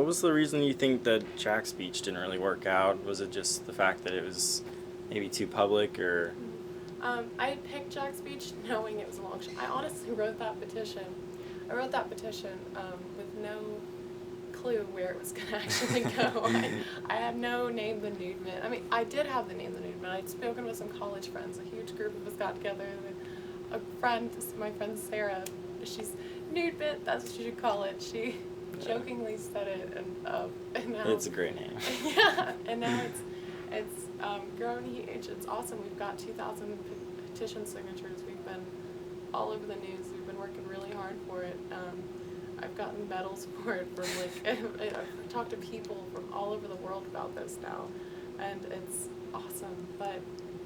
What was the reason you think that Jack's Beach didn't really work out? Was it just the fact that it was maybe too public, or? I picked Jack's Beach knowing it was a long shot. I honestly wrote that petition. I wrote that petition with no clue where it was going to actually go. I had no name the Nudement. I mean, I did have the name the Nudement. I'd spoken with some college friends. A huge group of us got together. A friend, my friend Sarah, she's Nudement, that's what you should call it. She jokingly said it, and now It's a great name. yeah, and now it's grown huge. It's awesome. We've got 2,000 petition signatures. We've been all over the news. We've been working really hard for it. I've gotten medals for it from I've talked to people from all over the world about this now, and it's awesome. But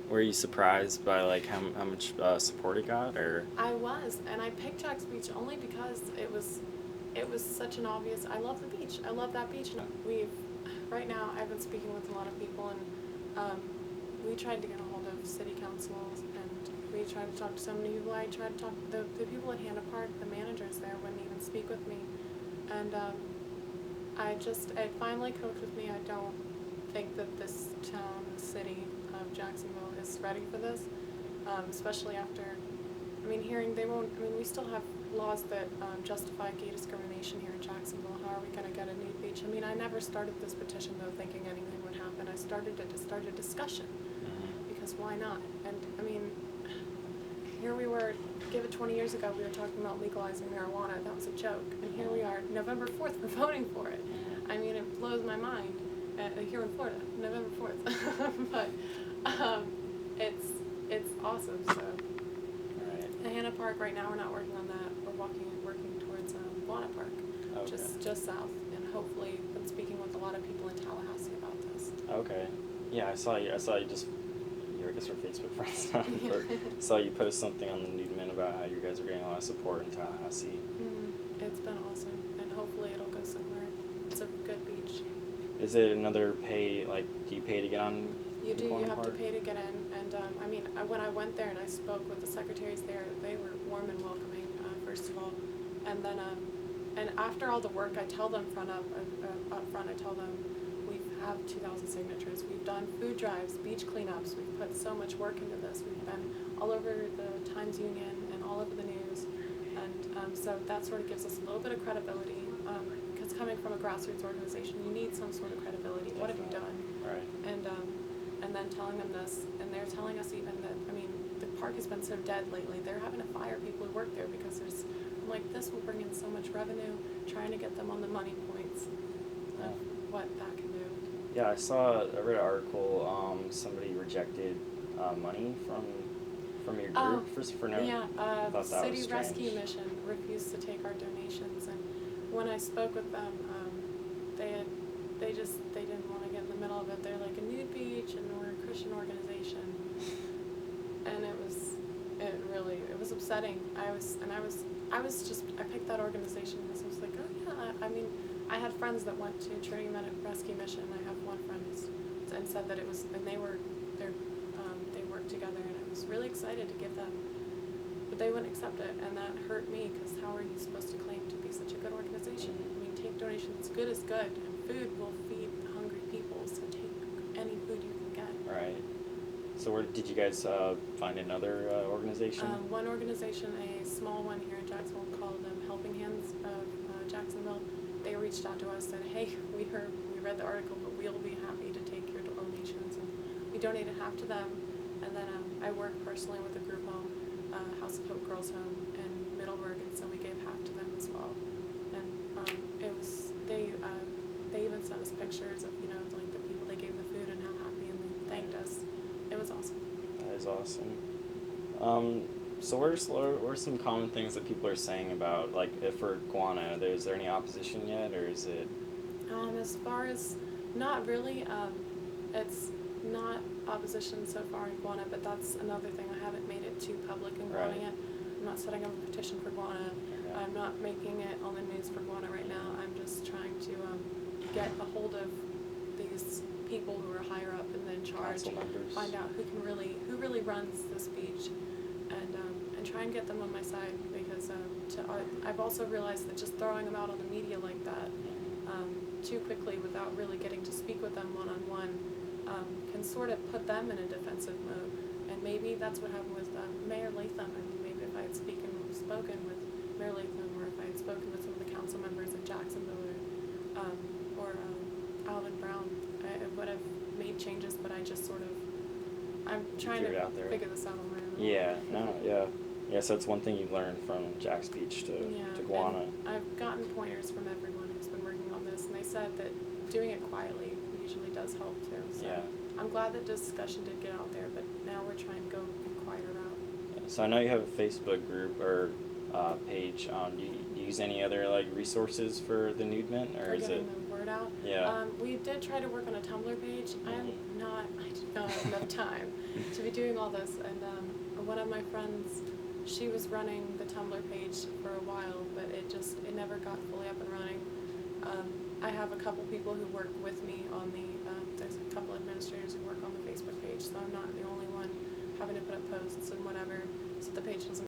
Were you surprised by like how much support it got, or? I was, and I picked Jack's Beach only because it was such an obvious. I love the beach. I love that beach. And right now I've been speaking with a lot of people, and we tried to get a hold of city councils, and we tried to talk to so many people. I tried to talk to the people at Hannah Park. The managers there wouldn't even speak with me, and it finally clicked with me. I don't think that this town, the city of Jacksonville, is ready for this, especially after. I mean, we still have laws that justify gay discrimination here in Jacksonville. How are we going to get a nude beach? I mean, I never started this petition though thinking anything would happen. I started it to start a discussion, because why not? And I mean, here we were, give it 20 years ago, we were talking about legalizing marijuana. That was a joke. And here we are, November 4th, we're voting for it. I mean, it blows my mind. Here in Florida, November 4th. But it's awesome. So at Hannah Park right now, we're not working on that. We're working towards Guana Park, just south, and hopefully been speaking with a lot of people in Tallahassee about this. Okay. Yeah, I saw you just. I guess we're Facebook friends now. Saw you post something on the Nudement about how you guys are getting a lot of support in Tallahassee. It's been awesome, and hopefully it'll go somewhere. It's a good beach. Is it another pay? Like, do you pay to get on? You do. You have to pay to get in, and I mean, when I went there and I spoke with the secretaries there, they were warm and welcoming. First of all, and then and after all the work, I tell them up front. I tell them we have 2,000 signatures. We've done food drives, beach cleanups. We've put so much work into this. We've been all over the Times Union and all over the news, and so that sort of gives us a little bit of credibility. Because coming from a grassroots organization, you need some sort of credibility. Definitely. What have you done? Right. And then telling them this, and they're telling us even that, I mean, the park has been so dead lately. They're having to fire people who work there because I'm like, this will bring in so much revenue, trying to get them on the money points of what that can do. Yeah, I read an article, somebody rejected money from your group for no. Yeah, I thought that was City strange. Rescue Mission refused to take our donations, and when I spoke with them, they didn't want to get in the middle of it. They're like, a nude beach, and we're a Christian organization, and it was upsetting. I picked that organization because I was like, oh yeah. I mean, I had friends that went to Trinity Rescue Mission. I have one friend and said that it was, and they worked together, and I was really excited to give them, but they wouldn't accept it, and that hurt me, because how are you supposed to claim to be such a good organization? I mean, take donations. Good is good, and food will feed hungry people, so take any food you can get. Right. So where did you guys find another organization? One organization, a small one here in Jacksonville, called Helping Hands of Jacksonville. They reached out to us, said, hey, we read the article, but we'll be happy to take your donations, and we donated half to them. And then I work personally with a group home, House of Hope Girls Home in Middleburg, and so we gave half to them as well. And they even sent us pictures of, like the people they gave the food and how happy, and they thanked us. It was awesome. That is awesome. So what are some common things that people are saying about, like, for Guana? Is there any opposition yet, or is it? As far as, not really. It's not opposition so far in Guana, but that's another thing. I haven't made it too public in Guana yet. I'm not setting up a petition for Guana. Okay. I'm not making it on the news for Guana right now. I'm just trying to get a hold of these people who are higher up and in charge, find out who really runs this beach, and try and get them on my side, because I've also realized that just throwing them out on the media like that too quickly without really getting to speak with them one-on-one can sort of put them in a defensive mode. And maybe that's what happened with Mayor Latham. I mean, maybe if I had spoken with Mayor Latham, or if I had spoken with some of the council members of Jacksonville, or Alvin Brown, I would have made changes, but I just sort of, I'm trying Figure it to out there. figure this out on my own. Yeah, no, yeah. Yeah, so it's one thing you've learned from Jack's Beach to Guana. And I've gotten pointers from everyone who's been working on this, and they said that doing it quietly usually does help too. So Yeah. I'm glad that discussion did get out there, but now we're trying to go a quieter route. Yeah, so I know you have a Facebook group or page. Do you use any other like resources for the Nudement, or For is it? getting the word out. Yeah. We did try to work on a Tumblr page. I did not have enough time to be doing all this. And one of my friends, she was running the Tumblr page for a while, but it never got fully up and running. I have a couple people who work with me on there's a couple administrators who work on the Facebook page, so I'm not the only one having to put up posts and whatever, so the page doesn't